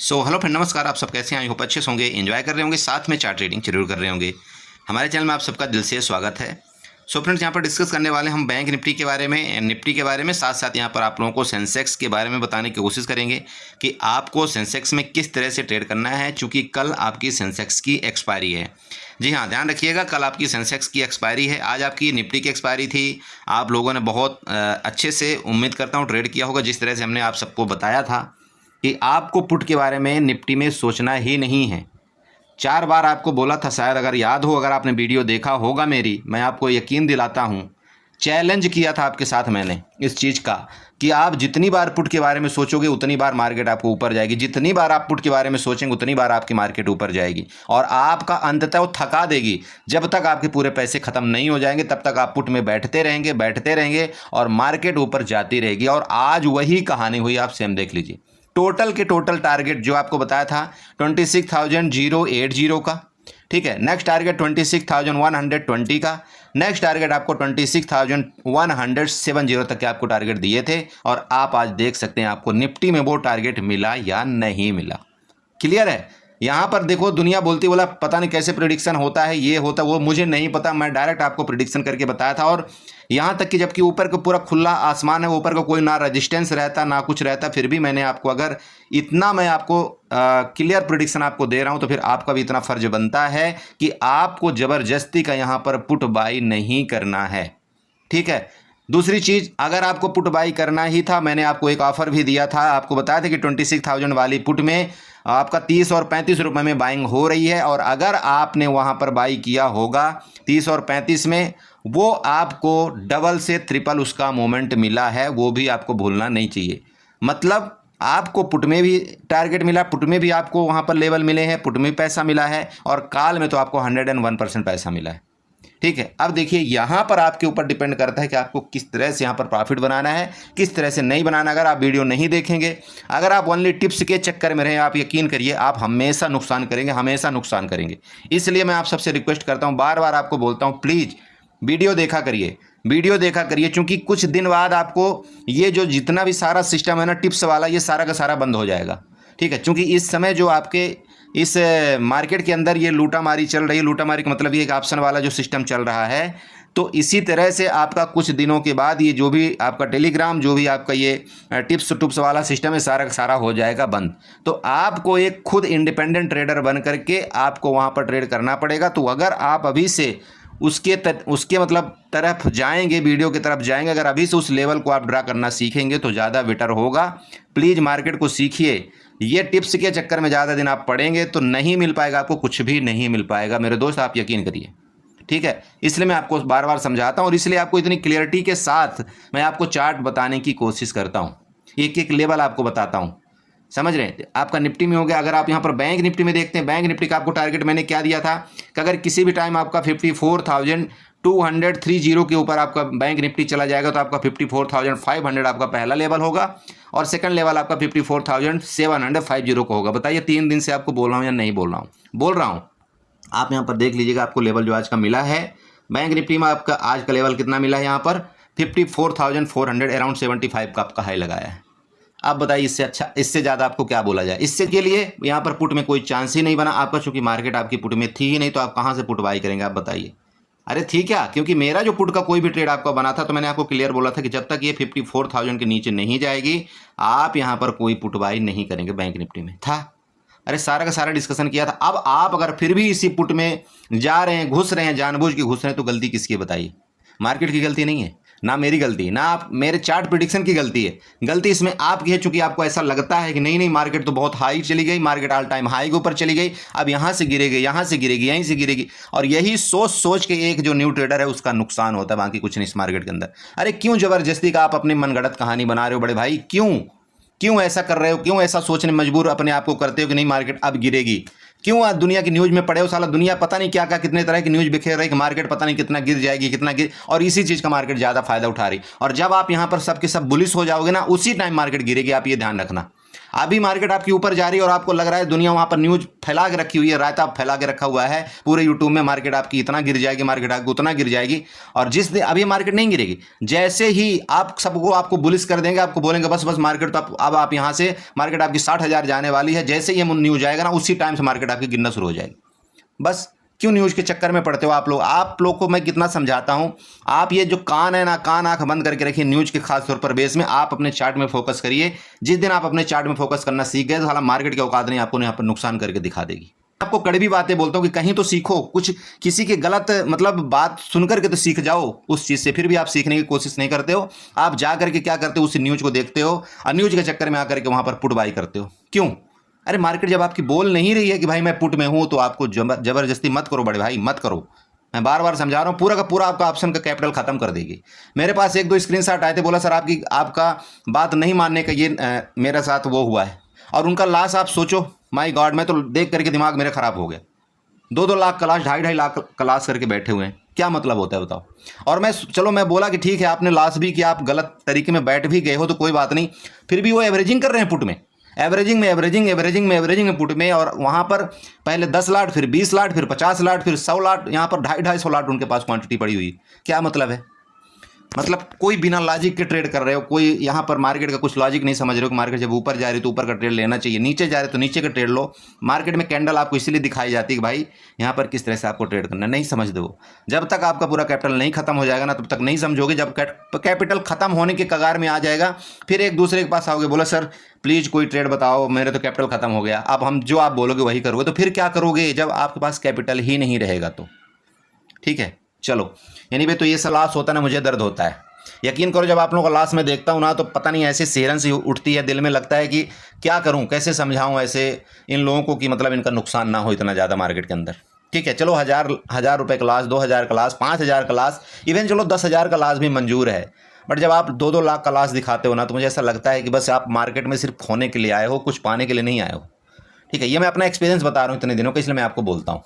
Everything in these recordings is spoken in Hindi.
हेलो फ्रेंड, नमस्कार। आप सब कैसे हैं? आई होप अच्छे से होंगे, एंजॉय कर रहे होंगे, साथ में चार्ट ट्रेडिंग जरूर कर रहे होंगे। हमारे चैनल में आप सबका दिल से स्वागत है। फ्रेंड्स, यहाँ पर डिस्कस करने वाले हम बैंक निफ्टी के बारे में, साथ साथ यहाँ पर आप लोगों को सेंसेक्स के बारे में बताने की कोशिश करेंगे कि आपको सेंसेक्स में किस तरह से ट्रेड करना है, चूँकि कल आपकी सेंसेक्स की एक्सपायरी है। जी हाँ, ध्यान रखिएगा, कल आपकी सेंसेक्स की एक्सपायरी है, आज आपकी निफ्टी की एक्सपायरी थी। आप लोगों ने बहुत अच्छे से, उम्मीद करता हूँ, ट्रेड किया होगा। जिस तरह से हमने आप सबको बताया था कि आपको पुट के बारे में निफ्टी में सोचना ही नहीं है। 4 बार आपको बोला था, शायद अगर याद हो, अगर आपने वीडियो देखा होगा मेरी, मैं आपको यकीन दिलाता हूँ, चैलेंज किया था आपके साथ मैंने इस चीज़ का कि आप जितनी बार पुट के बारे में सोचोगे उतनी बार मार्केट आपको ऊपर जाएगी, जितनी बार आप पुट के बारे में सोचेंगे उतनी बार आपकी मार्केट ऊपर जाएगी और आपका अंततः वो थका देगी। जब तक आपके पूरे पैसे ख़त्म नहीं हो जाएंगे तब तक आप पुट में बैठते रहेंगे और मार्केट ऊपर जाती रहेगी। और आज वही कहानी हुई, आप सेम देख लीजिए। टोटल के टोटल टारगेट जो आपको बताया था 26,080 का, ठीक है। नेक्स्ट टारगेट 26,120 का, नेक्स्ट टारगेट आपको 26,170 तक के आपको टारगेट दिए थे। और आप आज देख सकते हैं आपको निफ्टी में वो टारगेट मिला या नहीं मिला। क्लियर है? यहाँ पर देखो, दुनिया बोलती बोला पता नहीं कैसे प्रिडिक्शन होता है, ये होता वो, मुझे नहीं पता, मैं डायरेक्ट आपको प्रिडिक्शन करके बताया था। और यहाँ तक कि जबकि ऊपर का पूरा खुला आसमान है, ऊपर का कोई ना रेजिस्टेंस रहता ना कुछ रहता, फिर भी मैंने आपको, अगर इतना मैं आपको क्लियर प्रिडिक्शन आपको दे रहा हूँ तो फिर आपका भी इतना फर्ज बनता है कि आपको ज़बरदस्ती का यहाँ पर पुट बाई नहीं करना है, ठीक है। दूसरी चीज़, अगर आपको पुट बाई करना ही था, मैंने आपको एक ऑफर भी दिया था, आपको बताया था कि 26,000 वाली पुट में आपका 30 और 35 रुपये में बाइंग हो रही है। और अगर आपने वहाँ पर बाई किया होगा 30 और 35 में, वो आपको डबल से ट्रिपल उसका मोमेंट मिला है, वो भी आपको भूलना नहीं चाहिए। मतलब आपको पुट में भी टारगेट मिला, पुट में भी आपको वहाँ पर लेवल मिले हैं, पुट में भी पैसा मिला है और कॉल में तो आपको 101% पैसा मिला है, ठीक है। अब देखिए, यहाँ पर आपके ऊपर डिपेंड करता है कि आपको किस तरह से यहाँ पर प्रॉफिट बनाना है, किस तरह से नहीं बनाना। अगर आप वीडियो नहीं देखेंगे, अगर आप ओनली टिप्स के चक्कर में रहें, आप यकीन करिए आप हमेशा नुकसान करेंगे, हमेशा नुकसान करेंगे। इसलिए मैं आप सबसे रिक्वेस्ट करता हूँ, बार बार आपको बोलता हूँ, प्लीज़ वीडियो देखा करिए, वीडियो देखा करिए, क्योंकि कुछ दिन बाद आपको ये जो जितना भी सारा सिस्टम है ना टिप्स वाला, ये सारा का सारा बंद हो जाएगा, ठीक है। क्योंकि इस समय जो आपके इस मार्केट के अंदर ये लूटामारी चल रही है, लूटामारी का मतलब ये एक ऑप्शन वाला जो सिस्टम चल रहा है, तो इसी तरह से आपका कुछ दिनों के बाद ये जो भी आपका टेलीग्राम, जो भी आपका ये टिप्स वाला सिस्टम है, सारा का सारा हो जाएगा बंद। तो आपको एक खुद इंडिपेंडेंट ट्रेडर बन करके आपको वहाँ पर ट्रेड करना पड़ेगा। तो अगर आप अभी से उसके मतलब तरफ जाएंगे, वीडियो की तरफ जाएंगे, अगर अभी से उस लेवल को आप ड्रा करना सीखेंगे तो ज़्यादा बेटर होगा। प्लीज़ मार्केट को सीखिए। ये टिप्स के चक्कर में ज़्यादा दिन आप पढ़ेंगे तो नहीं मिल पाएगा, आपको कुछ भी नहीं मिल पाएगा मेरे दोस्त, आप यकीन करिए, ठीक है। इसलिए मैं आपको बार बार समझाता हूँ और इसलिए आपको इतनी क्लियरिटी के साथ मैं आपको चार्ट बताने की कोशिश करता हूँ, एक एक लेवल आपको बताता हूँ, समझ रहे हैं। आपका निफ्टी में हो गया। अगर आप यहाँ पर बैंक निफ्टी में देखते हैं, बैंक निफ्टी का आपको टारगेट मैंने क्या दिया था कि अगर किसी भी टाइम आपका 54,230 के ऊपर आपका बैंक निफ्टी चला जाएगा तो आपका 54,500 आपका पहला लेवल होगा और सेकंड लेवल आपका 54,750 को होगा। बताइए, 3 दिन से आपको बोल रहा हूँ या नहीं बोल रहा हूँ? बोल रहा हूँ। आप यहाँ पर देख लीजिएगा, आपको लेवल जो आज का मिला है बैंक निफ्टी में, आपका आज का लेवल कितना मिला है? यहाँ पर 54,400, अराउंड 75 का आपका हाई लगाया है। आप बताइए, इससे अच्छा, इससे ज़्यादा आपको क्या बोला जाए? इससे के लिए यहाँ पर पुट में कोई चांस ही नहीं बना आपका, चूंकि मार्केट आपकी पुट में थी ही नहीं, तो आप कहाँ से पुट बाई करेंगे? आप बताइए। अरे थी क्या? क्योंकि मेरा जो पुट का कोई भी ट्रेड आपका बना था तो मैंने आपको क्लियर बोला था कि जब तक ये 54,000 के नीचे नहीं जाएगी आप यहाँ पर कोई पुट बाई नहीं करेंगे। बैंक निफ्टी में था, अरे सारा का सारा डिस्कशन किया था। अब आप अगर फिर भी इसी पुट में जा रहे हैं, घुस रहे हैं, जानबूझ के घुस रहे हैं, तो गलती किसकी है बताइए? मार्केट की गलती नहीं है, ना मेरी गलती, ना आप मेरे चार्ट प्रिडिक्शन की गलती है। गलती इसमें आपकी है, चूंकि आपको ऐसा लगता है कि नहीं मार्केट तो बहुत हाई चली गई, मार्केट ऑल टाइम हाई के ऊपर चली गई, अब यहाँ से गिरेगी, यहाँ से गिरेगी, यहीं से गिरेगी। और यही सोच सोच के एक जो न्यू ट्रेडर है उसका नुकसान होता है, बाकी कुछ नहीं इस मार्केट के अंदर। अरे क्यों ज़बरदस्ती का आप अपनी मनगढ़ंत कहानी बना रहे हो बड़े भाई? क्यों ऐसा कर रहे हो? क्यों ऐसा सोचने मजबूर अपने आप को करते हो कि नहीं मार्केट अब गिरेगी? क्यों आज दुनिया की न्यूज़ में पड़े हो? साला दुनिया पता नहीं क्या क्या कितने तरह की न्यूज़ बिखेर रही है कि मार्केट पता नहीं कितना गिर जाएगी, कितना गिर, और इसी चीज़ का मार्केट ज़्यादा फायदा उठा रही। और जब आप यहाँ पर सबके सब बुलिश हो जाओगे ना, उसी टाइम मार्केट गिरेगी, आप ये ध्यान रखना। अभी मार्केट आपकी ऊपर जा रही है और आपको लग रहा है दुनिया वहाँ पर न्यूज़ फैला के रखी हुई है, रायता फैला के रखा हुआ है पूरे यूट्यूब में, मार्केट आपकी इतना गिर जाएगी, मार्केट आपकी उतना गिर जाएगी। और जिस दिन अभी मार्केट नहीं गिरेगी, जैसे ही आप सबको आपको बुलिश कर देंगे, आपको बोलेंगे बस बस मार्केट तो अब आप यहाँ से मार्केट आपकी 60,000 जाने वाली है, जैसे ही ये न्यूज़ आएगा ना उसी टाइम से मार्केट आपकी गिरना शुरू हो जाएगी। बस क्यों न्यूज़ के चक्कर में पड़ते हो आप लोग? आप लोग को मैं कितना समझाता हूं, आप ये जो कान है ना, कान आंख बंद करके रखिए न्यूज़ के खास तौर पर बेस में। आप अपने चार्ट में फोकस करिए। जिस दिन आप अपने चार्ट में फोकस करना सीख गए तो साला मार्केट की औकात नहीं आपको यहाँ पर नुकसान करके दिखा देगी। आपको कड़वी बातें बोलता हूँ कि कहीं तो सीखो, कुछ किसी के गलत मतलब बात सुन करके तो सीख जाओ उस चीज़ से, फिर भी आप सीखने की कोशिश नहीं करते हो। आप जा करके क्या करते हो, उस न्यूज़ को देखते हो और न्यूज़ के चक्कर में आकर के वहाँ पर पुट बाई करते हो। क्यों? अरे मार्केट जब आपकी बोल नहीं रही है कि भाई मैं पुट में हूं, तो आपको जबरदस्ती मत करो बड़े भाई, मत करो। मैं बार बार समझा रहा हूं, पूरा का पूरा आपका ऑप्शन का कैपिटल खत्म कर देगी। मेरे पास एक दो स्क्रीनशॉट आए थे, बोला सर आपका बात नहीं मानने का ये मेरे साथ वो हुआ है, और उनका लॉस आप सोचो, माय गॉड, मैं तो देख करके दिमाग मेरा खराब हो गया। 2-2 लाख का लॉस, 2.5 लाख का लॉस करके बैठे हुए हैं, क्या मतलब होता है बताओ? और मैं बोला कि ठीक है आपने लॉस भी किया, आप गलत तरीके में बैठ भी गए हो तो कोई बात नहीं, फिर भी वो एवरेजिंग कर रहे हैं पुट में, एवरेजिंग में पुट में। और वहाँ पर पहले 10 लाट, फिर 20 लाट, फिर 50 लाट, फिर 100 लाट, यहाँ पर 250 लाट उनके पास क्वांटिटी पड़ी हुई। क्या मतलब है? मतलब कोई बिना लॉजिक के ट्रेड कर रहे हो, कोई यहाँ पर मार्केट का कुछ लॉजिक नहीं समझ रहे हो कि मार्केट जब ऊपर जा रही है तो ऊपर का ट्रेड लेना चाहिए, नीचे जा रहे तो नीचे का ट्रेड लो। मार्केट में कैंडल आपको इसीलिए दिखाई जाती है कि भाई यहाँ पर किस तरह से आपको ट्रेड करना, नहीं समझते हो। जब तक आपका पूरा कैपिटल नहीं खत्म हो जाएगा ना, तब तक नहीं समझोगे। जब कैपिटल खत्म होने के कगार में आ जाएगा, फिर एक दूसरे के पास आओगे, बोला सर प्लीज़ कोई ट्रेड बताओ, मेरे तो कैपिटल खत्म हो गया। अब हम जो आप बोलोगे वही करोगे, तो फिर क्या करोगे जब आपके पास कैपिटल ही नहीं रहेगा तो? ठीक है, चलो यानी भाई तो ये लॉस होता है ना, मुझे दर्द होता है। यकीन करो जब आप लोगों का लॉस में देखता हूँ ना, तो पता नहीं ऐसे सिहरन सी उठती है दिल में, लगता है कि क्या करूँ, कैसे समझाऊँ ऐसे इन लोगों को कि मतलब इनका नुकसान ना हो इतना ज़्यादा मार्केट के अंदर। ठीक है, चलो 1000 रुपये का लॉस, 2000 का लॉस, 5000 का लॉस, इवन चलो 10,000 का लॉस भी मंजूर है। बट जब आप 2-2 लाख का लॉस दिखाते हो ना, तो मुझे ऐसा लगता है कि बस आप मार्केट में सिर्फ खोने के लिए आए हो, कुछ पाने के लिए नहीं आए हो। ठीक है, ये मैं अपना एक्सपीरियंस बता रहा हूँ इतने दिनों का, इसलिए मैं आपको बोलता हूँ।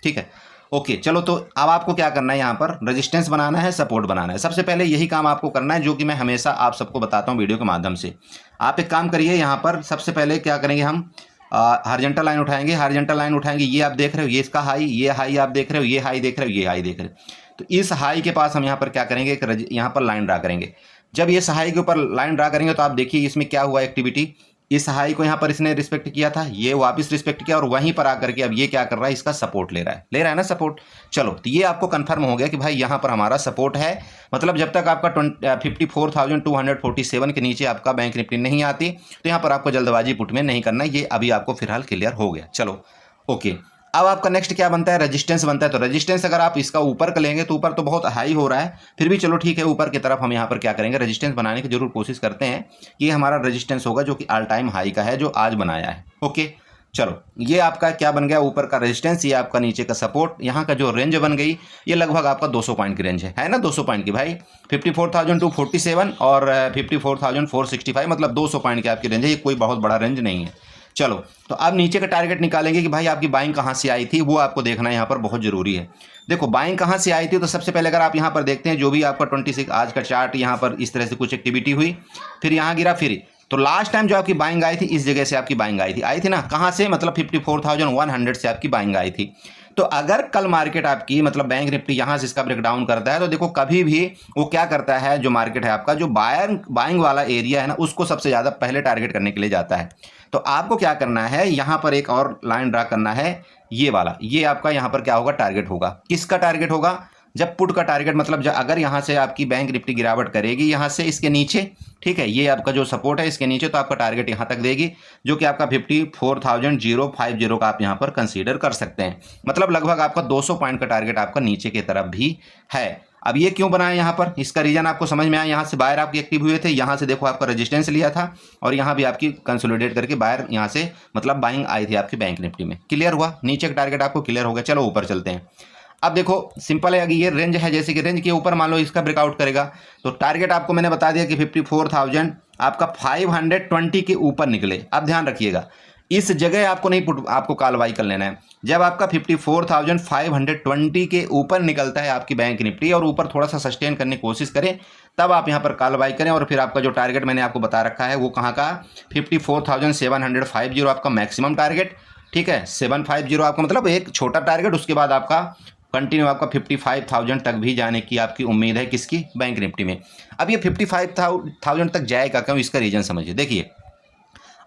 ठीक है, ओके, चलो तो अब आपको क्या करना है, यहाँ पर रेजिस्टेंस बनाना है, सपोर्ट बनाना है। सबसे पहले यही काम आपको करना है, जो कि मैं हमेशा आप सबको बताता हूँ वीडियो के माध्यम से। आप एक काम करिए, यहाँ पर सबसे पहले क्या करेंगे, हम हॉरिजॉन्टल लाइन उठाएंगे। हॉरिजॉन्टल लाइन उठाएंगे, ये आप देख रहे हो, ये इसका हाई, ये हाई आप देख रहे हो, ये हाई देख रहे हो, ये हाई देख रहे हो। तो इस हाई के पास हम यहाँ पर क्या करेंगे, यहाँ पर लाइन ड्रा करेंगे। जब ये हाई के ऊपर लाइन ड्रा करेंगे तो आप देखिए इसमें क्या हुआ एक्टिविटी। इस हाई को यहाँ पर इसने रिस्पेक्ट किया था, ये वापस रिस्पेक्ट किया, और वहीं पर आकर के अब ये क्या कर रहा है, इसका सपोर्ट ले रहा है ना सपोर्ट। चलो तो ये आपको कंफर्म हो गया कि भाई यहाँ पर हमारा सपोर्ट है। मतलब जब तक आपका 54,247 के नीचे आपका बैंक निफ्टी नहीं आती, तो यहाँ पर आपको जल्दबाजी पुट में नहीं करना, ये अभी आपको फिलहाल क्लियर हो गया। चलो ओके, अब आपका नेक्स्ट क्या बनता है, रेजिस्टेंस बनता है। तो रेजिस्टेंस अगर आप इसका ऊपर का लेंगे तो ऊपर तो बहुत हाई हो रहा है, फिर भी चलो ठीक है, ऊपर की तरफ हम यहाँ पर क्या करेंगे, रेजिस्टेंस बनाने की जरूर कोशिश करते हैं। ये हमारा रेजिस्टेंस होगा जो कि ऑल टाइम हाई का है, जो आज बनाया है। ओके, चलो ये आपका क्या बन गया, ऊपर का रेजिस्टेंस, ये आपका नीचे का सपोर्ट। यहाँ का जो रेंज बन गई, ये लगभग आपका 200 पॉइंट की रेंज है ना, 200 पॉइंट की भाई, 54,247 और 54,465, मतलब 200 पॉइंट की आपकी रेंज है। ये कोई बहुत बड़ा रेंज नहीं है। चलो तो अब नीचे का टारगेट निकालेंगे कि भाई आपकी बाइंग कहाँ से आई थी, वो आपको देखना यहाँ पर बहुत जरूरी है। देखो बाइंग कहाँ से आई थी, तो सबसे पहले अगर आप यहाँ पर देखते हैं, जो भी आपका 26 आज का चार्ट, यहाँ पर इस तरह से कुछ एक्टिविटी हुई, फिर यहाँ गिरा, फिर तो लास्ट टाइम जो आपकी बाइंग आई थी, इस जगह से आपकी बाइंग आई थी ना, कहाँ से, मतलब 54,100 से आपकी बाइंग आई थी। तो अगर कल मार्केट आपकी मतलब बैंक निफ्टी यहाँ से इसका ब्रेकडाउन करता है, तो देखो कभी भी वो क्या करता है, जो मार्केट है आपका, जो बाइंग वाला एरिया है ना, उसको सबसे ज़्यादा पहले टारगेट करने के लिए जाता है। तो आपको क्या करना है, यहाँ पर एक और लाइन ड्रा करना है, ये वाला, ये आपका यहाँ पर क्या होगा, टारगेट होगा। किसका टारगेट होगा, जब पुट का टारगेट, मतलब जब अगर यहाँ से आपकी बैंक निफ्टी गिरावट करेगी यहाँ से इसके नीचे, ठीक है, ये आपका जो सपोर्ट है इसके नीचे, तो आपका टारगेट यहाँ तक देगी, जो कि आपका 54,050 का आप यहाँ पर कंसीडर कर सकते हैं। मतलब लगभग आपका 200 पॉइंट का टारगेट आपका नीचे की तरफ भी है। अब ये क्यों बनाया यहाँ पर, इसका रीजन आपको समझ में आया। यहाँ से बायर आपकी एक्टिव हुए थे, यहाँ से देखो आपका रेजिस्टेंस लिया था, और यहाँ भी आपकी कंसोलिडेट करके बायर यहाँ से मतलब बाइंग आई थी आपकी बैंक निफ्टी में। क्लियर हुआ, नीचे का टारगेट आपको क्लियर हो गया। चलो ऊपर चलते हैं। अब देखो सिंपल है, अगर ये रेंज है, जैसे कि रेंज के ऊपर मान लो इसका ब्रेकआउट करेगा, तो टारगेट आपको मैंने बता दिया कि 54,000 आपका 520 के ऊपर निकले। अब ध्यान रखिएगा, इस जगह आपको नहीं पुट, आपको कॉल बाई कर लेना है। जब आपका 54,520 के ऊपर निकलता है आपकी बैंक निफ्टी और ऊपर थोड़ा सा सस्टेन करने की कोशिश करें, तब आप यहाँ पर कॉल बाई करें। और फिर आपका जो टारगेट मैंने आपको बता रखा है वो कहाँ का, 54,750 आपका मैक्सिमम टारगेट, ठीक है। 750 आपका मतलब एक छोटा टारगेट, उसके बाद आपका कंटिन्यू आपका 55,000 तक भी जाने की आपकी उम्मीद है किसकी, बैंक निफ्टी में। अब ये 55,000 तक जाएगा क्यों, इसका रीज़न समझिए। देखिए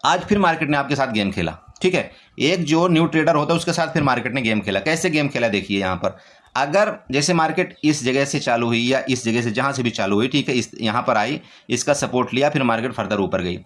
आज फिर मार्केट ने आपके साथ गेम खेला, ठीक है। एक जो न्यू ट्रेडर होता है उसके साथ फिर मार्केट ने गेम खेला। कैसे गेम खेला देखिए यहाँ पर, अगर जैसे मार्केट इस जगह से चालू हुई या इस जगह से जहाँ से भी चालू हुई, ठीक है, इस यहाँ पर आई, इसका सपोर्ट लिया, फिर मार्केट फर्दर ऊपर गई,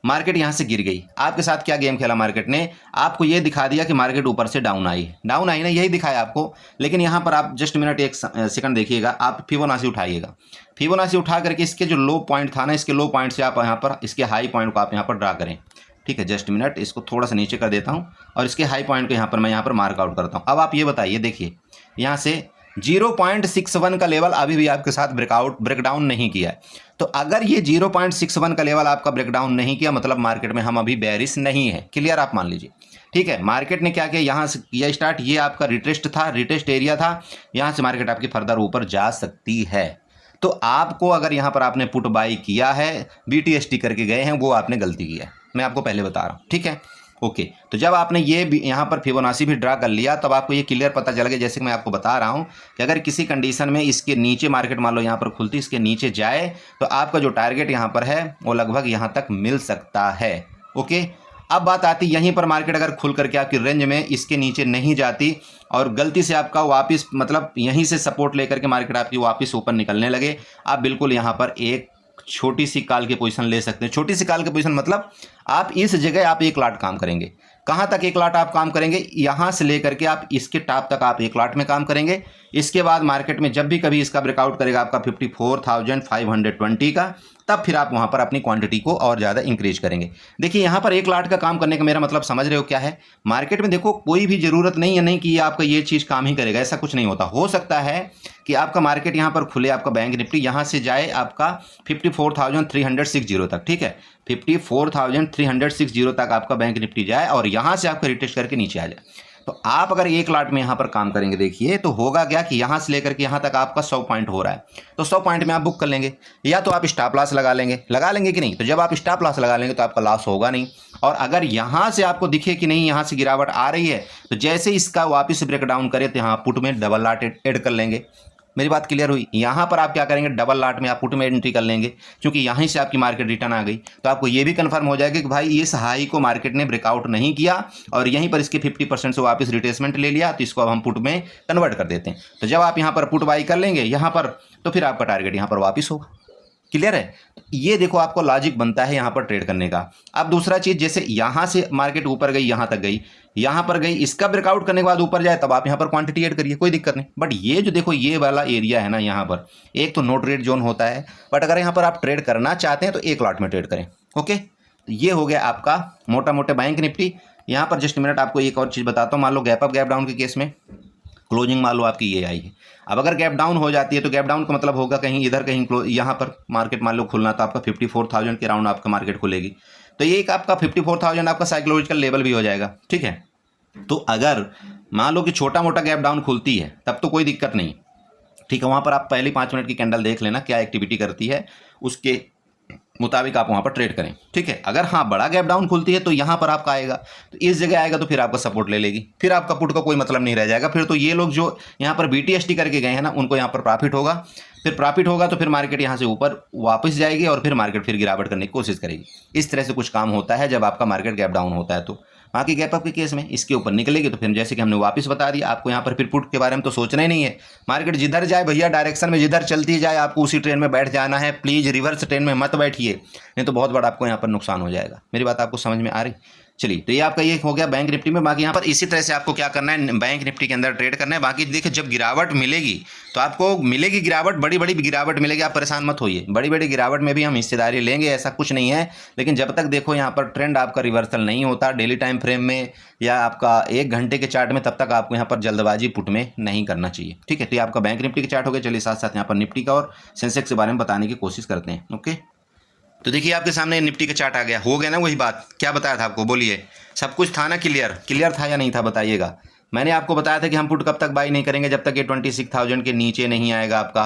मार्केट यहाँ से गिर गई। आपके साथ क्या गेम खेला मार्केट ने, आपको ये दिखा दिया कि मार्केट ऊपर से डाउन आई ना, यही दिखाया आपको। लेकिन यहाँ पर आप जस्ट मिनट एक सेकंड देखिएगा, आप फिबोनाची उठाइएगा। फिबोनाची उठा करके इसके जो लो पॉइंट था ना, इसके लो पॉइंट से आप यहाँ पर इसके हाई पॉइंट को आप यहाँ पर ड्रा करें, ठीक है। जस्ट मिनट इसको थोड़ा सा नीचे कर देता हूँ और इसके हाई पॉइंट को मैं यहाँ पर मार्क आउट करता हूँ। अब आप ये बताइए, देखिए यहाँ से 0.61 का लेवल अभी भी आपके साथ ब्रेकडाउन नहीं किया है। तो अगर ये 0.61 का लेवल आपका ब्रेकडाउन नहीं किया, मतलब मार्केट में हम अभी बेयरिश नहीं है, क्लियर आप मान लीजिए, ठीक है। मार्केट ने क्या किया, यहाँ से किया स्टार्ट, ये आपका रिटेस्ट था, रिटेस्ट एरिया था, यहाँ से मार्केट आपकी फर्दर ऊपर जा सकती है। तो आपको अगर यहाँ पर आपने पुट बाई किया है, BTST करके गए हैं, वो आपने गलती की है, मैं आपको पहले बता रहा हूँ, ठीक है। ओके, तो जब आपने ये भी यहाँ पर फिबोनाची भी ड्रा कर लिया, तब आपको ये क्लियर पता चल गया, जैसे कि मैं आपको बता रहा हूँ कि अगर किसी कंडीशन में इसके नीचे मार्केट मान लो यहाँ पर खुलती, इसके नीचे जाए, तो आपका जो टारगेट यहाँ पर है वो लगभग यहाँ तक मिल सकता है। ओके, अब बात आती यहीं पर, मार्केट अगर खुल करके आपकी रेंज में इसके नीचे नहीं जाती और गलती से आपका वापस मतलब यहीं से सपोर्ट लेकर के मार्केट आपकी वापस ऊपर निकलने लगे, आप बिल्कुल यहाँ पर एक छोटी सी कॉल की पोजीशन ले सकते हैं। छोटी सी कॉल की पोजीशन मतलब आप इस जगह आप 1 लाट काम करेंगे। कहाँ तक 1 लाट आप काम करेंगे, यहाँ से लेकर के आप इसके टॉप तक आप 1 लाट में काम करेंगे। इसके बाद मार्केट में जब भी कभी इसका ब्रेकआउट करेगा आपका 54,520 का, तब फिर आप वहाँ पर अपनी क्वांटिटी को और ज़्यादा इंक्रीज करेंगे। देखिए यहाँ पर 1 लाट का काम करने का मेरा मतलब समझ रहे हो क्या है। मार्केट में देखो कोई भी ज़रूरत नहीं है नहीं कि आपका ये चीज़ काम ही करेगा, ऐसा कुछ नहीं होता। हो सकता है कि आपका मार्केट यहाँ पर खुले, आपका बैंक निफ्टी यहाँ से जाए आपका 54,360 तक, ठीक है, 54,360 तक आपका बैंक निफ्टी जाए और यहाँ से आपका रिटेस्ट करके नीचे आ जाए। तो आप अगर 1 लाट में यहाँ पर काम करेंगे, देखिए तो होगा क्या कि यहाँ से लेकर के यहाँ तक आपका 100 पॉइंट हो रहा है, तो 100 पॉइंट में आप बुक कर लेंगे, या तो आप स्टॉप लॉस लगा लेंगे कि नहीं। तो जब आप स्टॉप लॉस लगा लेंगे तो आपका लॉस होगा नहीं। और अगर यहाँ से आपको दिखे कि नहीं यहाँ से गिरावट आ रही है, तो जैसे इसका वापस ब्रेकडाउन करे तो यहाँ पुट में डबल लाट ऐड कर लेंगे। मेरी बात क्लियर हुई। यहाँ पर आप क्या करेंगे, डबल लाट में आप पुट में एंट्री कर लेंगे, क्योंकि यहीं से आपकी मार्केट रिटर्न आ गई। तो आपको ये भी कंफर्म हो जाएगा कि भाई इस हाई को मार्केट ने ब्रेकआउट नहीं किया और यहीं पर इसके 50% से वापस रिट्रेसमेंट ले लिया, तो इसको अब हम पुट में कन्वर्ट कर देते हैं। तो जब आप यहाँ पर पुट बाई कर लेंगे यहाँ पर, तो फिर आपका टारगेट यहाँ पर वापस होगा। क्लियर है। ये देखो आपको लॉजिक बनता है यहाँ पर ट्रेड करने का। अब दूसरा चीज़, जैसे यहाँ से मार्केट ऊपर गई, यहाँ तक गई, यहाँ पर गई, इसका ब्रेकआउट करने के बाद ऊपर जाए, तब आप यहाँ पर क्वांटिटी ऐड करिए, कोई दिक्कत नहीं। बट ये जो देखो ये वाला एरिया है ना, यहाँ पर एक तो नो ट्रेड जोन होता है, बट अगर यहाँ पर आप ट्रेड करना चाहते हैं तो 1 लॉट में ट्रेड करें। ओके, तो ये हो गया आपका मोटा मोटा बैंक निफ्टी। यहाँ पर जस्ट मिनट आपको एक और चीज़ बताता हूँ। मान लो गैप अप गैप डाउन के केस में क्लोजिंग मान लो आपकी ये आई है। अब अगर गैप डाउन हो जाती है तो गैप डाउन का मतलब होगा कहीं इधर कहीं यहाँ पर मार्केट मान लो खुलना, तो आपका 54,000 के राउंड आपका मार्केट खुलेगी। तो ये एक आपका 54,000 आपका साइकोलॉजिकल लेवल भी हो जाएगा, ठीक है। तो अगर मान लो कि छोटा मोटा गैप डाउन खुलती है तब तो कोई दिक्कत नहीं, ठीक है। वहाँ पर आप पहले 5 मिनट की कैंडल देख लेना क्या एक्टिविटी करती है, उसके मुताबिक आप वहाँ पर ट्रेड करें, ठीक है। अगर हाँ बड़ा गैप डाउन खुलती है तो यहाँ पर आपका आएगा, तो इस जगह आएगा तो फिर आपका सपोर्ट ले लेगी, फिर आपका पुट का कोई मतलब नहीं रह जाएगा। फिर तो ये लोग जो यहाँ पर BTST करके गए हैं ना, उनको यहाँ पर प्रॉफिट होगा। फिर प्रॉफिट होगा तो फिर मार्केट यहाँ से ऊपर वापस जाएगी और फिर मार्केट फिर गिरावट करने की कोशिश करेगी। इस तरह से कुछ काम होता है जब आपका मार्केट गैप डाउन होता है। तो बाकी गैप अप के केस में इसके ऊपर निकलेगी तो फिर जैसे कि हमने वापस बता दिया आपको, यहाँ पर फिर पुट के बारे में तो सोचना ही नहीं है। मार्केट जिधर जाए भैया, डायरेक्शन में जिधर चलती जाए आपको उसी ट्रेन में बैठ जाना है। प्लीज़ रिवर्स ट्रेन में मत बैठिए, नहीं तो बहुत बड़ा आपको यहाँ पर नुकसान हो जाएगा। मेरी बात आपको समझ में आ रही। चलिए, तो ये आपका ये हो गया बैंक निफ्टी में। बाकी यहाँ पर इसी तरह से आपको क्या करना है, बैंक निफ्टी के अंदर ट्रेड करना है। बाकी देखिए जब गिरावट मिलेगी तो आपको मिलेगी गिरावट, बड़ी बड़ी गिरावट मिलेगी, आप परेशान मत होइए। बड़ी बड़ी गिरावट में भी हम हिस्सेदारी लेंगे, ऐसा कुछ नहीं है। लेकिन जब तक देखो यहाँ पर ट्रेंड आपका रिवर्सल नहीं होता डेली टाइम फ्रेम में या आपका 1 घंटे के चार्ट में, तब तक आपको यहाँ पर जल्दबाजी पुट में नहीं करना चाहिए, ठीक है। तो ये आपका बैंक निफ्टी के चार्ट हो गया। चलिए साथ साथ यहाँ पर निफ्टी का और सेंसेक्स के बारे में बताने की कोशिश करते हैं। ओके, तो देखिए आपके सामने निफ्टी का चार्ट आ गया, हो गया ना वही बात, क्या बताया था आपको, बोलिए। सब कुछ था ना क्लियर था या नहीं था, बताइएगा। मैंने आपको बताया था कि हम पुट कब तक बाई नहीं करेंगे, जब तक ये 26,000 के नीचे नहीं आएगा आपका,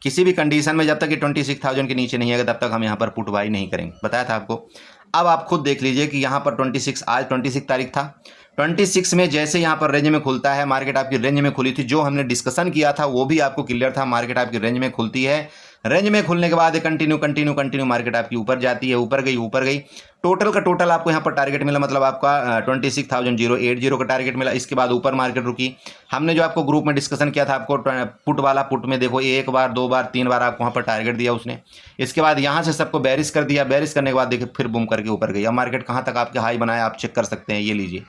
किसी भी कंडीशन में जब तक ये 26,000 के नीचे नहीं आएगा तब तक हम यहाँ पर पुट बाई नहीं करेंगे, बताया था आपको। अब आप खुद देख लीजिए कि यहाँ पर 26, आज 26 तारीख था, 26 में जैसे यहाँ पर रेंज में खुलता है, मार्केट आपकी रेंज में खुली थी, जो हमने डिस्कशन किया था वो भी आपको क्लियर था, मार्केट आपकी रेंज में खुलती है, रेंज में खुलने के बाद कंटिन्यू मार्केट आपकी ऊपर जाती है, ऊपर गई, टोटल का टोटल आपको यहाँ पर टारगेट मिला, मतलब आपका 26,080 का टारगेट मिला। इसके बाद ऊपर मार्केट रुकी। हमने जो आपको ग्रुप में डिस्कशन किया था, आपको पुट वाला, पुट में देखो 1 बार 2 बार 3 बार आपको वहाँ पर टारगेट दिया उसने। इसके बाद यहाँ से सबको बैरिश कर दिया, बैरिश करने के बाद देखिए फिर बूम करके ऊपर गई। अब मार्केट कहाँ तक आपके हाई बनाया आप चेक कर सकते हैं, ये लीजिए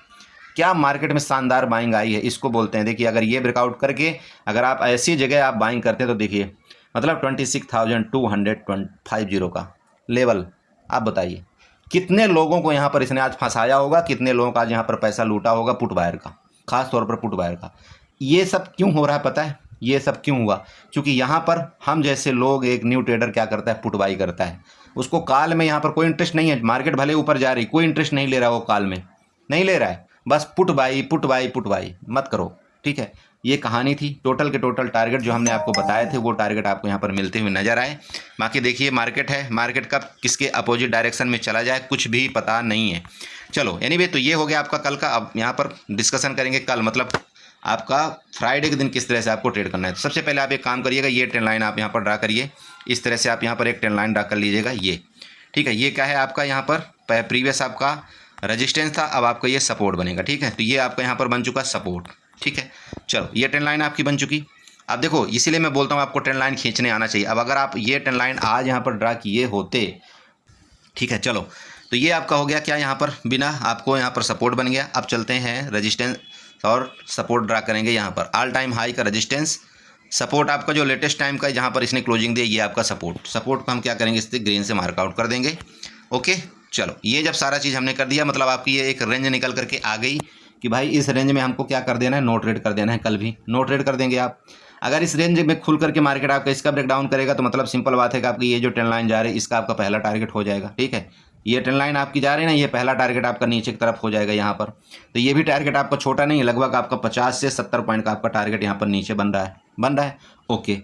क्या मार्केट में शानदार बाइंग आई है, इसको बोलते हैं। देखिए अगर ये ब्रेकआउट करके अगर आप ऐसी जगह आप बाइंग करते हैं तो देखिए मतलब 26,250 का लेवल, आप बताइए कितने लोगों को यहाँ पर इसने आज फंसाया होगा, कितने लोगों का आज यहाँ पर पैसा लूटा होगा पुट बायर का, खास तौर पर पुट बायर का। ये सब क्यों हो रहा है पता है, ये सब क्यों हुआ, क्योंकि यहाँ पर हम जैसे लोग, एक न्यू ट्रेडर क्या करता है, पुट बाई करता है। उसको कॉल में यहाँ पर कोई इंटरेस्ट नहीं है, मार्केट भले ऊपर जा रही, कोई इंटरेस्ट नहीं ले रहा, वो कॉल में नहीं ले रहा है, बस पुट बाई मत करो, ठीक है। ये कहानी थी। टोटल के टोटल टारगेट जो हमने आपको बताए थे वो टारगेट आपको यहाँ पर मिलते हुए नजर आए। बाकी देखिए मार्केट है, मार्केट कब किसके अपोजिट डायरेक्शन में चला जाए कुछ भी पता नहीं है। चलो एनीवे, तो ये हो गया आपका कल का। अब यहाँ पर डिस्कशन करेंगे कल, मतलब आपका फ्राइडे के दिन किस तरह से आपको ट्रेड करना है। तो सबसे पहले आप एक काम करिएगा, ये ट्रेंड लाइन आप यहाँ पर ड्रा करिए, इस तरह से आप यहाँ पर एक ट्रेंड लाइन ड्रा कर लीजिएगा, ये ठीक है। ये क्या है आपका, यहाँ पर प्रीवियस आपका रजिस्टेंस था, अब आपका ये सपोर्ट बनेगा, ठीक है। तो ये आपका यहाँ पर बन चुका सपोर्ट, ठीक है। चलो ये ट्रेंड लाइन आपकी बन चुकी। अब देखो इसीलिए मैं बोलता हूँ आपको ट्रेंड लाइन खींचने आना चाहिए। अब अगर आप ये ट्रेंड लाइन आज यहाँ पर ड्रा किए होते, ठीक है, चलो तो ये आपका हो गया क्या, यहाँ पर बिना आपको यहाँ पर सपोर्ट बन गया। अब चलते हैं रजिस्टेंस और सपोर्ट ड्रा करेंगे। यहाँ पर ऑल टाइम हाई का रजिस्टेंस, सपोर्ट आपका जो लेटेस्ट टाइम का जहाँ पर इसने क्लोजिंग दी, ये आपका सपोर्ट को हम क्या करेंगे, इससे ग्रीन से मार्कआउट कर देंगे। ओके चलो, ये जब सारा चीज़ हमने कर दिया, मतलब आपकी ये एक रेंज निकल करके आ गई कि भाई इस रेंज में हमको क्या कर देना है, नो ट्रेड कर देना है। कल भी नो ट्रेड कर देंगे आप। अगर इस रेंज में खुल करके मार्केट आपका इसका ब्रेकडाउन करेगा तो मतलब सिंपल बात है कि आपकी ये जो ट्रेंड लाइन जा रही है इसका आपका पहला टारगेट हो जाएगा, ठीक है। ये ट्रेंड लाइन आपकी जा रही है ना, ये पहला टारगेट आपका नीचे की तरफ हो जाएगा यहाँ पर। तो ये भी टारगेट आपका छोटा नहीं है, लगभग आपका 50 से 70 पॉइंट का आपका टारगेट यहाँ पर नीचे बन रहा है। ओके,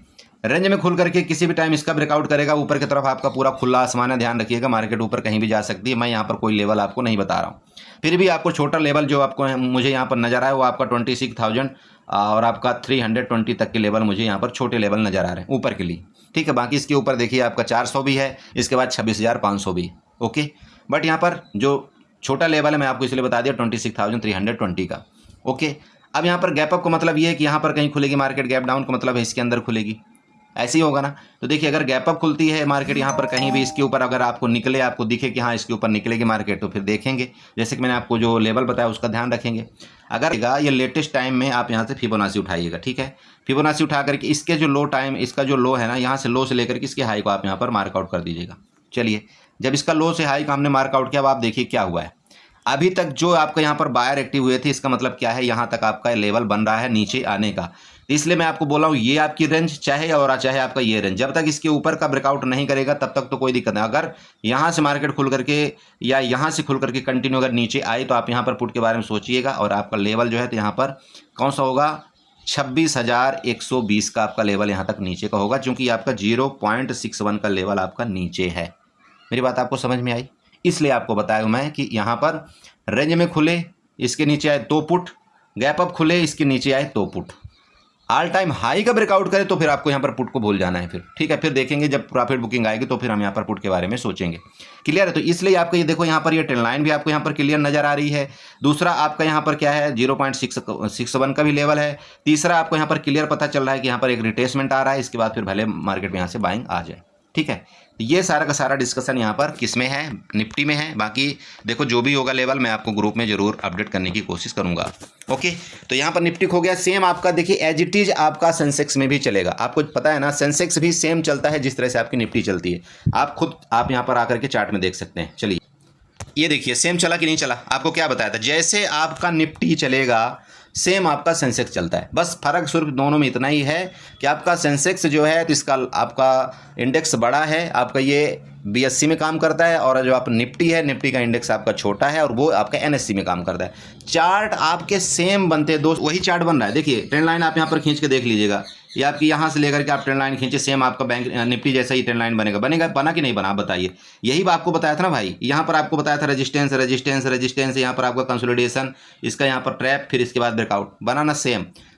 रेंज में खुल करके किसी भी टाइम इसका ब्रेकआउट करेगा, ऊपर की तरफ आपका पूरा खुला आसमान है, ध्यान रखिएगा, मार्केट ऊपर कहीं भी जा सकती है। मैं यहाँ पर कोई लेवल आपको नहीं बता रहा हूँ, फिर भी आपको छोटा लेवल जो आपको मुझे यहाँ पर नजर आया वो आपका 26,000 और आपका 320 तक के लेवल मुझे यहाँ पर छोटे लेवल नजर आ रहे हैं ऊपर के लिए, ठीक है। बाकी इसके ऊपर देखिए आपका 400 भी है, इसके बाद 26,500 भी, ओके। बट यहाँ पर जो छोटा लेवल है मैं आपको इसलिए बता दिया 26,320 का, ओके। अब यहाँ पर गैप अप का मतलब ये है कि यहाँ पर कहीं खुलेगी मार्केट, गैप डाउन का मतलब है इसके अंदर खुलेगी, ऐसे ही होगा ना। तो देखिए अगर गैप अप खुलती है मार्केट यहाँ पर कहीं भी इसके ऊपर, अगर आपको निकले, आपको दिखे कि हाँ इसके ऊपर निकलेगी मार्केट, तो फिर देखेंगे, जैसे कि मैंने आपको जो लेवल बताया उसका ध्यान रखेंगे। अगर ये लेटेस्ट टाइम में आप यहाँ से फिबोनाची उठाइएगा, ठीक है। फिबोनाची उठा करके इसके जो लो टाइम, इसका जो लो है ना, यहाँ से लो से लेकर के इसके हाई को आप यहाँ पर मार्कआउट कर दीजिएगा। चलिए, जब इसका लो से हाई का हमने मार्कआउट किया, अब आप देखिए क्या हुआ है। अभी तक जो आपका यहाँ पर बायर एक्टिव हुए थे, इसका मतलब क्या है, यहाँ तक आपका लेवल बन रहा है नीचे आने का। इसलिए मैं आपको बोला हूँ ये आपकी रेंज चाहे और चाहे आपका ये रेंज, जब तक इसके ऊपर का ब्रेकआउट नहीं करेगा तब तक तो कोई दिक्कत नहीं। अगर यहाँ से मार्केट खुल करके या यहाँ से खुल करके कंटिन्यू अगर नीचे आए तो आप यहाँ पर पुट के बारे में सोचिएगा, और आपका लेवल जो है तो यहाँ पर कौन सा होगा, 26,120 का आपका लेवल यहाँ तक नीचे का होगा, क्योंकि आपका 0.61 का लेवल आपका नीचे है। मेरी बात आपको समझ में आई, इसलिए आपको बताया मैं कि यहाँ पर रेंज में खुले, इसके नीचे आए तो पुट, गैप अप खुले, इसके नीचे आए तो पुट, ऑल टाइम हाई का ब्रेकआउट करे तो फिर आपको यहाँ पर पुट को भूल जाना है फिर, ठीक है। फिर देखेंगे जब प्रॉफिट बुकिंग आएगी तो फिर हम यहाँ पर पुट के बारे में सोचेंगे। क्लियर है? तो इसलिए आपको ये देखो यहाँ पर ये ट्रेंड लाइन भी आपको यहाँ पर क्लियर नजर आ रही है। दूसरा आपका यहाँ पर क्या है, 0.61 का भी लेवल है। तीसरा आपको यहाँ पर क्लियर पता चल रहा है कि यहाँ पर एक रिट्रेसमेंट आ रहा है, इसके बाद फिर भले मार्केट में यहाँ से बाइंग आ जाए, ठीक है। ये सारा का सारा डिस्कशन यहाँ पर किस में है, निफ्टी में है। बाकी देखो जो भी होगा लेवल मैं आपको ग्रुप में जरूर अपडेट करने की कोशिश करूंगा, ओके। तो यहाँ पर निफ्टी हो गया सेम आपका, देखिए एज इट इज आपका सेंसेक्स में भी चलेगा। आपको पता है ना, सेंसेक्स भी सेम चलता है जिस तरह से आपकी निफ्टी चलती है। आप खुद आप यहाँ पर आकर के चार्ट में देख सकते हैं। चलिए ये देखिए सेम चला कि नहीं चला, आपको क्या बताया था, जैसे आपका निफ्टी चलेगा सेम आपका सेंसेक्स चलता है, बस फर्क सिर्फ दोनों में इतना ही है कि आपका सेंसेक्स जो है तो इसका आपका इंडेक्स बड़ा है, आपका ये BSE में काम करता है, और जो आप निफ्टी है, निफ्टी का इंडेक्स आपका छोटा है और वो आपका NSE में काम करता है। चार्ट आपके सेम बनते हैं दोस्त, वही चार्ट बन रहा है। देखिए ट्रेंड लाइन आप यहाँ पर खींच के देख लीजिएगा, ये आपकी यहाँ से लेकर के आप ट्रेंड लाइन खींचे, सेम आपका बैंक निफ्टी जैसा ही ट्रेंड लाइन बनेगा बना कि नहीं बना, बताइए। यही आपको बताया था ना भाई, यहाँ पर आपको बताया था रेजिस्टेंस रेजिस्टेंस रेजिस्टेंस, यहाँ पर आपका कंसोलिडेशन, इसका यहाँ पर ट्रैप, फिर इसके बाद ब्रेकआउट, बनाना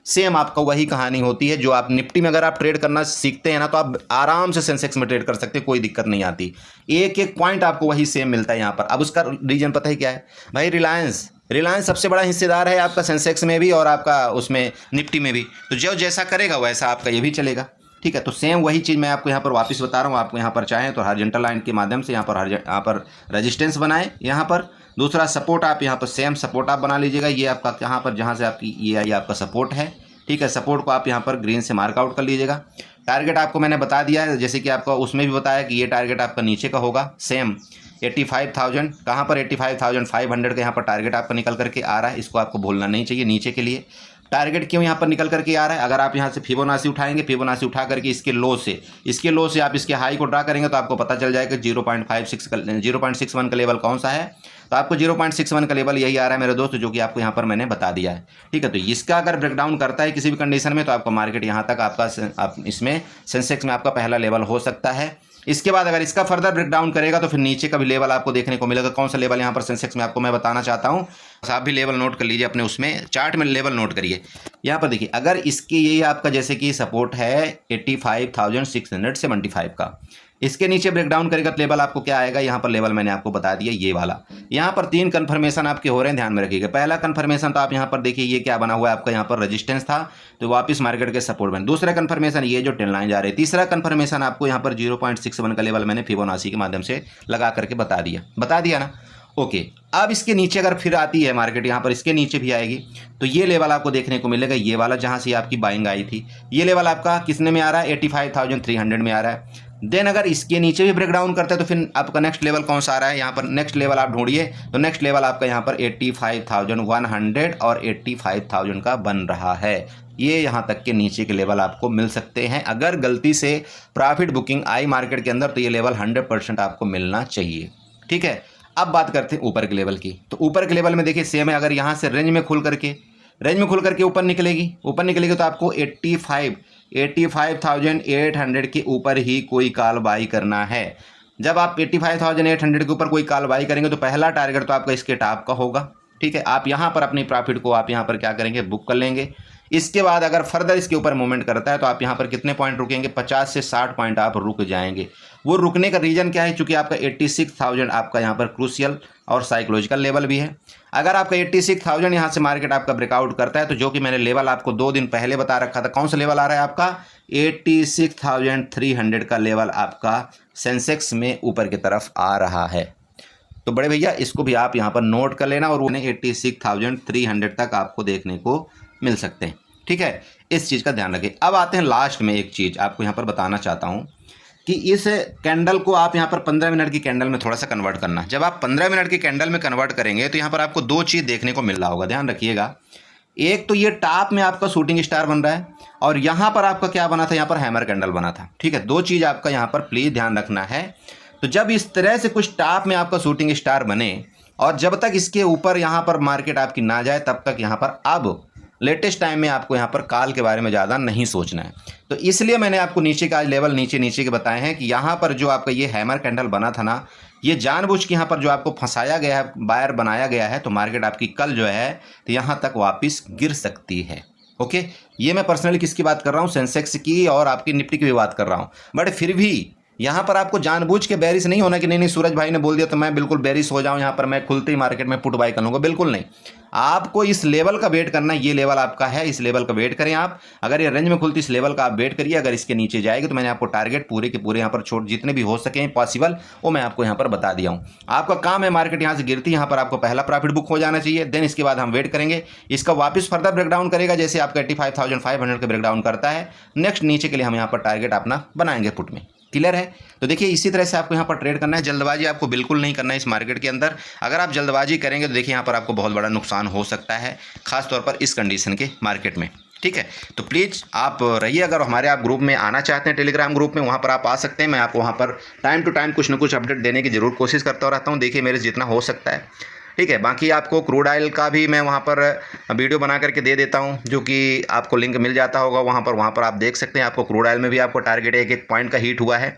सेम आपका वही कहानी होती है। जो आप निफ्टी में अगर आप ट्रेड करना सीखते हैं ना, तो आप आराम से सेंसेक्स में ट्रेड कर सकते हैं, कोई दिक्कत नहीं आती। एक एक पॉइंट आपको वही सेम मिलता है यहाँ पर। अब उसका रीजन पता है क्या है भाई, रिलायंस सबसे बड़ा हिस्सेदार है आपका सेंसेक्स में भी और आपका उसमें निफ्टी में भी, तो जो जैसा करेगा वैसा आपका ये भी चलेगा, ठीक है। तो सेम वही चीज़ मैं आपको यहाँ पर वापस बता रहा हूँ। आपको यहाँ पर चाहें तो हॉरिजॉन्टल लाइन के माध्यम से यहाँ पर रेजिस्टेंस बनाएं, यहाँ पर दूसरा सपोर्ट आप यहाँ पर सेम सपोर्ट आप बना लीजिएगा। ये आपका यहाँ पर जहाँ से आपकी ये आई आपका सपोर्ट है, ठीक है। सपोर्ट को आप यहाँ पर ग्रीन से मार्कआउट कर लीजिएगा। टारगेट आपको मैंने बता दिया है, जैसे कि आपका उसमें भी बताया कि ये टारगेट आपका नीचे का होगा, सेम 85,000, कहाँ पर 85,500 का यहाँ पर टारगेट आपका निकल करके आ रहा है, इसको आपको भूलना नहीं चाहिए। नीचे के लिए टारगेट क्यों यहाँ पर निकल करके आ रहा है, अगर आप यहाँ से फिबोनाची उठाएंगे, फिबोनाची उठा करके इसके लो से आप इसके हाई को ड्रा करेंगे तो आपको पता चल जाएगा 0.61 का लेवल कौन सा है। तो आपको 0.61 का लेवल यही आ रहा है मेरे दोस्त, जो कि आपको यहाँ पर मैंने बता दिया है, ठीक है। तो इसका अगर ब्रेकडाउन करता है किसी भी कंडीशन में तो आपका मार्केट यहाँ तक आपका इसमें सेंसेक्स में आपका पहला लेवल हो सकता है। इसके बाद अगर इसका फर्दर ब्रेकडाउन करेगा तो फिर नीचे का भी लेवल आपको देखने को मिलेगा। कौन सा लेवल यहाँ पर सेंसेक्स में आपको मैं बताना चाहता हूँ, आप भी लेवल नोट कर लीजिए अपने उसमें चार्ट में, लेवल नोट करिए। यहाँ पर देखिए अगर इसकी ये आपका जैसे कि सपोर्ट है 85,675 का, इसके नीचे ब्रेकडाउन करेगा तो लेवल आपको क्या आएगा, यहाँ पर लेवल मैंने आपको बता दिया ये वाला। यहाँ पर 3 कन्फर्मेशन आपके हो रहे हैं, ध्यान में रखिएगा। पहला कन्फर्मेशन तो आप यहाँ पर देखिए ये क्या बना हुआ है आपका, यहाँ पर रेजिस्टेंस था तो वापस मार्केट के सपोर्ट बने। दूसरा कन्फर्मेशन ये जो ट्रेंड लाइन जा रही है। तीसरा कन्फर्मेशन आपको यहाँ पर 0.61 का लेवल मैंने फिबोनाची के माध्यम से लगा करके बता दिया ना, ओके। अब इसके नीचे अगर फिर आती है मार्केट, यहाँ पर इसके नीचे भी आएगी तो ये लेवल आपको देखने को मिलेगा, ये वाला जहाँ से आपकी बाइंग आई थी, ये लेवल आपका किसने में आ रहा है, 85,300 में आ रहा है। देन अगर इसके नीचे भी ब्रेकडाउन करता है तो फिर आपका नेक्स्ट लेवल कौन सा आ रहा है, यहाँ पर नेक्स्ट लेवल आप ढूंढिए, तो नेक्स्ट लेवल आपका यहाँ पर 85,100 और 85,000 का बन रहा है। ये यहाँ तक के नीचे के लेवल आपको मिल सकते हैं। अगर गलती से प्रॉफिट बुकिंग आई मार्केट के अंदर तो ये लेवल 100% आपको मिलना चाहिए, ठीक है। अब बात करते हैं ऊपर के लेवल की। तो ऊपर के लेवल में देखिए सेम है, अगर यहाँ से रेंज में खुल करके ऊपर निकलेगी तो आपको 85,800 के ऊपर ही कोई कॉल बाई करना है। जब आप 85,800 के ऊपर कोई कॉल बाई करेंगे तो पहला टारगेट तो आपका इसके टॉप का होगा, ठीक है। आप यहाँ पर अपनी प्रॉफिट को आप यहाँ पर क्या करेंगे, बुक कर लेंगे। इसके बाद अगर फर्दर इसके ऊपर मूवमेंट करता है तो आप यहाँ पर कितने पॉइंट रुकेंगे, 50 से 60 पॉइंट आप रुक जाएंगे। वो रुकने का रीज़न क्या है, चूंकि आपका 86,000 आपका यहाँ पर क्रूशियल और साइकोलॉजिकल लेवल भी है। अगर आपका 86,000 यहाँ से मार्केट आपका ब्रेकआउट करता है तो जो कि मैंने लेवल आपको 2 दिन पहले बता रखा था, कौन सा लेवल आ रहा है आपका 86,300 का लेवल आपका सेंसेक्स में ऊपर की तरफ आ रहा है। तो बड़े भैया इसको भी आप यहाँ पर नोट कर लेना, और वो 86,300 तक आपको देखने को मिल सकते हैं, ठीक है। इस चीज़ का ध्यान रखें। अब आते हैं लास्ट में एक चीज़ आपको यहाँ पर बताना चाहता हूँ कि इस कैंडल को आप यहाँ पर 15 मिनट की कैंडल में थोड़ा सा कन्वर्ट करना। जब आप 15 मिनट की कैंडल में कन्वर्ट करेंगे तो यहाँ पर आपको 2 चीज़ देखने को मिल रहा होगा, ध्यान रखिएगा। एक तो ये टॉप में आपका शूटिंग स्टार बन रहा है और यहाँ पर आपका क्या बना था, यहाँ पर हैमर कैंडल बना था, ठीक है। 2 चीज़ आपका यहाँ पर प्लीज़ ध्यान रखना है। तो जब इस तरह से कुछ टॉप में आपका शूटिंग स्टार बने और जब तक इसके ऊपर यहाँ पर मार्केट आपकी ना जाए तब तक यहाँ पर अब लेटेस्ट टाइम में आपको यहाँ पर कॉल के बारे में ज़्यादा नहीं सोचना है। तो इसलिए मैंने आपको नीचे का लेवल नीचे के बताए हैं कि यहाँ पर जो आपका ये हैमर कैंडल बना था ना, ये जानबूझ के यहाँ पर जो आपको फंसाया गया है, बायर बनाया गया है, तो मार्केट आपकी कल जो है तो यहाँ तक वापस गिर सकती है, ओके। ये मैं पर्सनली किसकी बात कर रहा हूँ, सेंसेक्स की और आपकी निफ्टी की भी बात कर रहा हूँ। बट फिर भी यहाँ पर आपको जानबूझ के बेरिश नहीं होना कि नहीं सूरज भाई ने बोल दिया तो मैं बिल्कुल बेरिश हो जाऊँ, यहाँ पर मैं खुलते ही मार्केट में पुट बाई कर लूँगा, बिल्कुल नहीं। आपको इस लेवल का वेट करना, ये लेवल आपका है, इस लेवल का वेट करें आप। अगर ये रेंज में खुलती इस लेवल का आप वेट करिए, अगर इसके नीचे जाएगी तो मैंने आपको टारगेट पूरे के पूरे यहाँ पर छोड़ जितने भी हो सके पॉसिबल वो मैं आपको यहाँ पर बता दिया हूँ। आपका काम है मार्केट यहाँ से गिरती, यहाँ पर आपको पहला प्रॉफिट बुक हो जाना चाहिए। देन इसके बाद हम वेट करेंगे, इसका वापस फर्दर ब्रेकडाउन करेगा, जैसे आपका 85,500 का ब्रेकडाउन करता है। नेक्स्ट नीचे के लिए हम यहाँ पर टारगेट अपना बनाएंगे पुट में, क्लियर है। तो देखिए इसी तरह से आपको यहाँ पर ट्रेड करना है, जल्दबाजी आपको बिल्कुल नहीं करना है इस मार्केट के अंदर। अगर आप जल्दबाजी करेंगे तो देखिए यहाँ पर आपको बहुत बड़ा नुकसान हो सकता है, खासतौर पर इस कंडीशन के मार्केट में। ठीक है, तो प्लीज़ आप रहिए, अगर हमारे आप ग्रुप में आना चाहते हैं टेलीग्राम ग्रुप में, वहाँ पर आप आ सकते हैं। मैं आपको वहाँ पर टाइम टू टाइम कुछ ना कुछ अपडेट देने की ज़रूर कोशिश करता रहता हूँ, देखिए मेरे से जितना हो सकता है। ठीक है, बाकी आपको क्रूड ऑयल का भी मैं वहाँ पर वीडियो बना करके दे देता हूँ, जो कि आपको लिंक मिल जाता होगा वहाँ पर आप देख सकते हैं। आपको क्रूड ऑयल में भी आपको टारगेट एक एक पॉइंट का हिट हुआ है।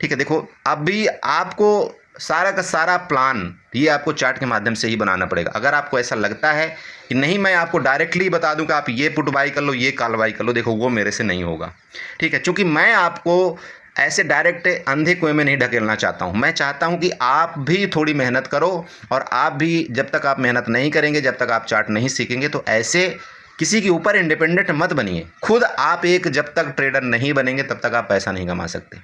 ठीक है, देखो अभी आपको सारा का सारा प्लान ये आपको चार्ट के माध्यम से ही बनाना पड़ेगा। अगर आपको ऐसा लगता है कि नहीं मैं आपको डायरेक्टली बता दूं कि आप ये पुट बाई कर लो, ये कॉल बाई कर लो, देखो वो मेरे से नहीं होगा। ठीक है, क्योंकि मैं आपको ऐसे डायरेक्ट अंधे कुएं में नहीं ढकेलना चाहता हूं। मैं चाहता हूं कि आप भी थोड़ी मेहनत करो, और आप भी जब तक आप मेहनत नहीं करेंगे, जब तक आप चार्ट नहीं सीखेंगे, तो ऐसे किसी के ऊपर इंडिपेंडेंट मत बनिए। खुद आप एक जब तक ट्रेडर नहीं बनेंगे तब तक आप पैसा नहीं कमा सकते।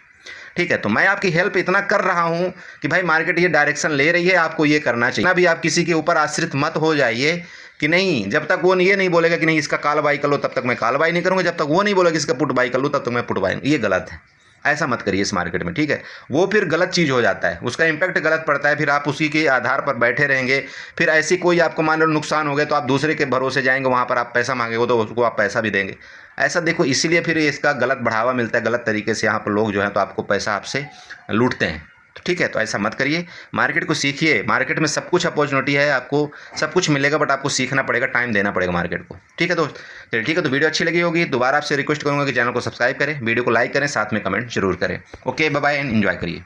ठीक है, तो मैं आपकी हेल्प इतना कर रहा हूं कि भाई मार्केट ये डायरेक्शन ले रही है, आपको ये करना चाहिए ना। भी आप किसी के ऊपर आश्रित मत हो जाइए कि नहीं, जब तक वो ये नहीं बोलेगा कि नहीं इसका कॉल बाई कर लो तब तक मैं कॉल बाई नहीं करूँगा, जब तक वो नहीं बोलेगा इसका पुट बाई कर लो तब तक मैं पुट बाई। ये गलत है, ऐसा मत करिए इस मार्केट में। ठीक है, वो फिर गलत चीज़ हो जाता है, उसका इम्पैक्ट गलत पड़ता है, फिर आप उसी के आधार पर बैठे रहेंगे। फिर ऐसी कोई आपको मान लो नुकसान हो गया तो आप दूसरे के भरोसे जाएंगे, वहाँ पर आप पैसा मांगेंगे तो उसको आप पैसा भी देंगे। ऐसा देखो, इसीलिए फिर इसका गलत बढ़ावा मिलता है, गलत तरीके से यहाँ पर लोग जो हैं तो आपको पैसा आपसे लूटते हैं। तो ठीक है, तो ऐसा मत करिए, मार्केट को सीखिए। मार्केट में सब कुछ अपॉर्चुनिटी है, आपको सब कुछ मिलेगा, बट आपको सीखना पड़ेगा, टाइम देना पड़ेगा मार्केट को। ठीक है दोस्त, चलिए ठीक है, तो वीडियो अच्छी लगी होगी, दोबारा आपसे रिक्वेस्ट करूँगा कि चैनल को सब्सक्राइब करें, वीडियो को लाइक करें, साथ में कमेंट जरूर करें। Okay, bye bye and enjoy करिए।